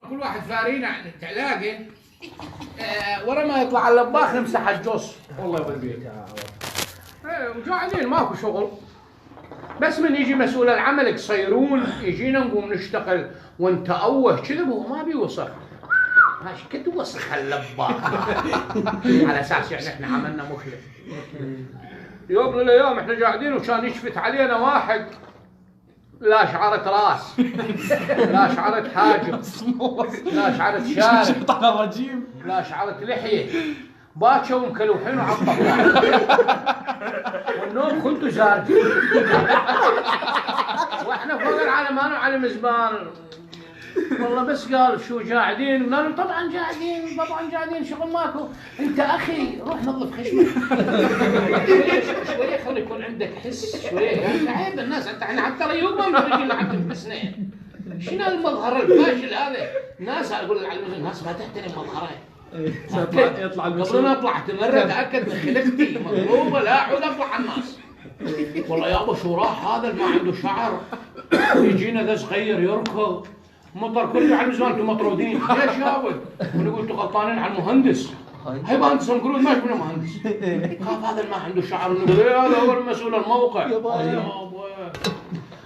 كل واحد فارينا تلاقي ورا ما يطلع اللباخ نمسح الجص. والله يبارك. وقاعدين ماكو شغل، بس من يجي مسؤول العمل يصيرون يجينا نقوم نشتغل وانت اوه كذا هو ما بيوسخ ماشي كنت وسخ اللباخ على اساس يعني احنا عملنا مخلف. يوم من الايام احنا قاعدين وكان يشفت علينا واحد لا شعرة راس لا شعرة حاجب لا شعرة شارب على الرجيم لا شعرة لحية باكر ومكلوحين وعطبوا والنوم كنتوا زارجين واحنا فوق العلمان وعلى مزبان. والله بس قال شو قاعدين؟ قلنا له طبعا قاعدين شغل ماكو. انت اخي روح نظف خشمك شويه خلي يكون عندك حس شويه. يعني عيب الناس احنا حتى ريوق ما مرجين لحد بسنين. شنو المظهر الفاشل هذا؟ الناس اقول الناس ما تحترم مظهرها. يطلع قبل ما طلعت مره اتاكد من خلقتي مضروبه لا اعود اطلع على الناس. والله يابا شو راح هذا ما عنده شعر يجينا ذا صغير يركض مطر كله على المزمان. انتم مطرودين ليش يابا؟ ونقول انتم غلطانين على المهندس. هاي مهندس نقول ماشي من مهندس خاف هذا ما عنده شعر. نقول هذا هو المسؤول الموقع يابا.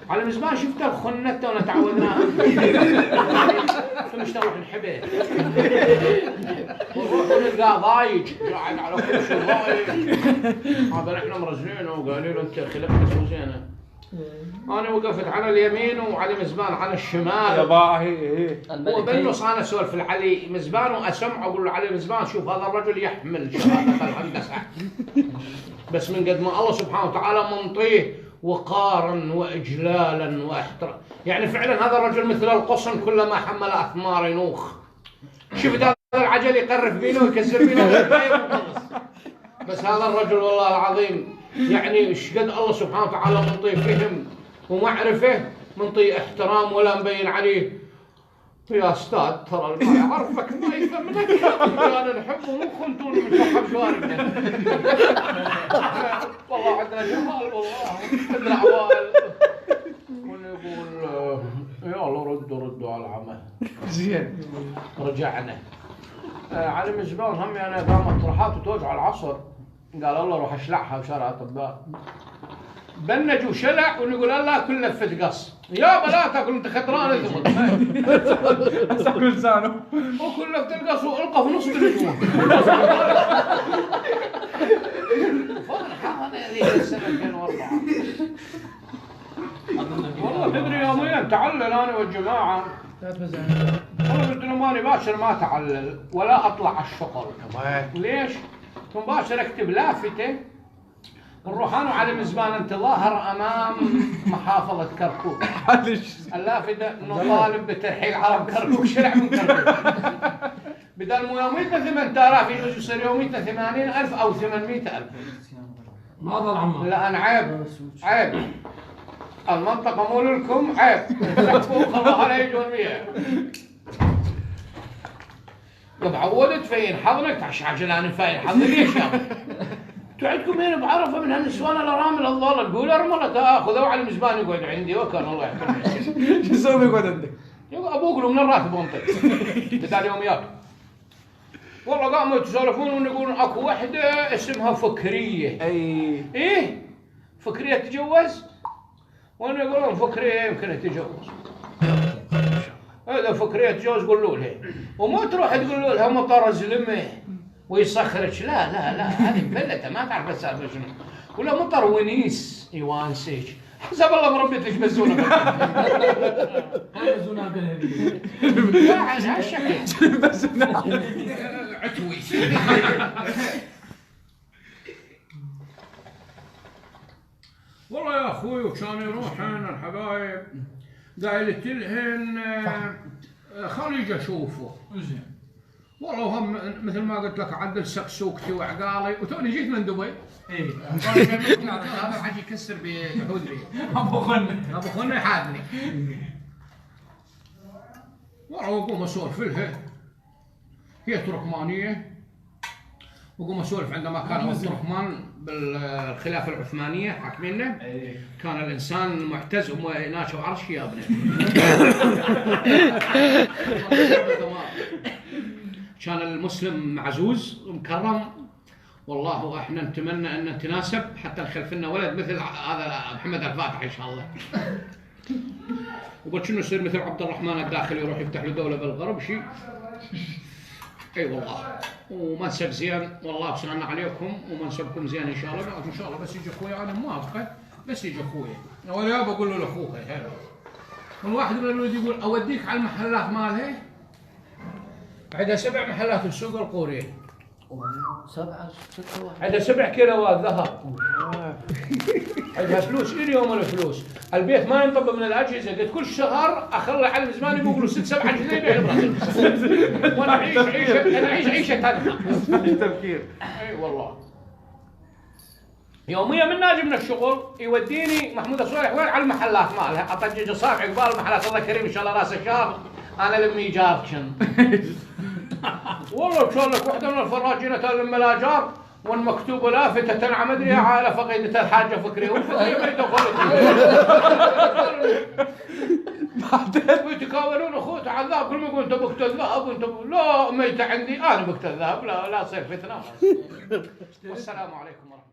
على المزمان شفت الخنته وانا تعودناها فنشتغل نحبه ونروح نلقاه ضايج قاعد على كرسي ضايج. هذا احنا مرزنينه وقالوا له انت خلقتك مو زينه. انا وقفت على اليمين وعلي مزبان على الشمال. يا باهي هو بالنص انا اسولف علي مزبان واسمع اقول له علي مزبان شوف هذا الرجل يحمل شهاده الهندسه بس من قد ما الله سبحانه وتعالى منطيه وقارا واجلالا واحترام. يعني فعلا هذا الرجل مثل القصن كلما حمل اثمار ينوخ. شفت هذا العجل يقرف بينه ويكسر بينه بس هذا الرجل والله العظيم يعني ايش قد الله سبحانه وتعالى منطيه فهم ومعرفه منطيه احترام ولا مبين عليه. يا استاذ ترى ما يعرفك ما يفهمك انا نحبه مو خنتون من صاحب شواربنا والله عندنا جمال والله عندنا عوائل ونقول يلا ردوا على العمل. زين رجعنا على مزبان هم يعني قامت راحات وتوجع العصر قال الله روح اشلعها بشارع اطباء. بنج وشلع ونقول الله كل لفه قص يابا لا تاكل انت خطران ثمت تاكل لسانه وكل لفه القص والقى في نص النجوم. فرحه هذه السنه 2004 والله تدري يوميا تعلل انا والجماعه. والله قلت له ماني باشر ما تعلل ولا اطلع على الشغل. ليش؟ مباشر اكتب لافته نروح انا وعلي مزبان انتظاهر امام محافظه كركوك. اللافته نطالب بترحيل علم كركوك شرع من كركوك. بدل مو يوميتنا 8000 يجوز يصير يوميتنا 80,000 او 800,000. ما ضل عمار. لا انا عيب المنطقه مو لكم عيب سقفوا خلوها لا يجون بيها. طب عودت فين حضنك تعش عجلان فين حضنك ليش يا انتوا عندكم هنا بعرفه من هالنسوان الارامل الضاله تقول ارمله تاخذه وعلى مزبان يقعد عندي وكان الله يحفظه. شو يسوي يقعد عندك؟ ابوك له من الراتب وانطي بدال يوميات. والله قاموا يتسولفون ونقول اكو وحده اسمها فكريه. ايه فكريه تتجوز؟ وانا اقول لهم فكريه يمكن تتجوز. هذا فكريه تتجوز قولوا لها وما تروح تقول لها مطر زلمه ويسخرك. لا هذه مفلته ما تعرف السالفه شنو. ولا مطر ونيس يوانسك حسب الله مربيتك بزونه بزونه بالهديه لا على الشكل بزونه عتوي. والله يا اخوي وكانوا يروحون الحبايب قايلت لهن خليج اشوفه. زين والله هم مثل ما قلت لك عدل سقسوكتي وعقالي وتوني جيت من دبي. اي هذا حاجه يكسر بحوذري ابو خنه يحادني. والله اقوم اسولف لها هي تركمانيه بقوم اسولف عندما كان عبد الرحمن بالخلافه العثمانيه حاكميننا كان الانسان معتز وناشف عرش يا ابني. كان المسلم معزوز ومكرم، والله احنا نتمنى ان نتناسب حتى نخلف لنا ولد مثل هذا محمد الفاتح ان شاء الله. وبكنه يصير مثل عبد الرحمن الداخلي يروح يفتح له دوله بالغرب شيء. اي والله ومنسب زين، والله بسلامنا عليكم ومنسبكم زين ان شاء الله. ان شاء الله بس يجي اخوي انا ما ابقى، بس يجي اخوي ولا بقول له لاخوك هذا. والواحد من الولد يقول اوديك على المحلات مالها، عندها 7 محلات بسوق القوريه. 7 6 عندها 7 كيلوات ذهب. عندها فلوس الى يوم الفلوس، البيت ما ينطب من الاجهزه، قلت كل شهر اخلي على زماني بيقولوا 6 7 اجهزه يبيع براسي. وانا اعيش عيشه تنحى. تفكير. اي والله. يوميا من ناجي من الشغل يوديني محمود الصالح وين على المحلات مالها، اطجج اصابعي قبال المحلات. الله كريم ان شاء الله راسه شاب، انا لمي جاركن. والله بشون لك وحده من الفراجينه تلم الاجار والمكتوب لافته عن مدري على فقيدة الحاجه فكري والفقيه ما يدخل. ويتكاولون اخوته عذاب، كل ما يقول انت بكت الذهب وانت لا ميت عندي انا بكت الذهب، لا تصير فتنه. والسلام عليكم ورحمه الله.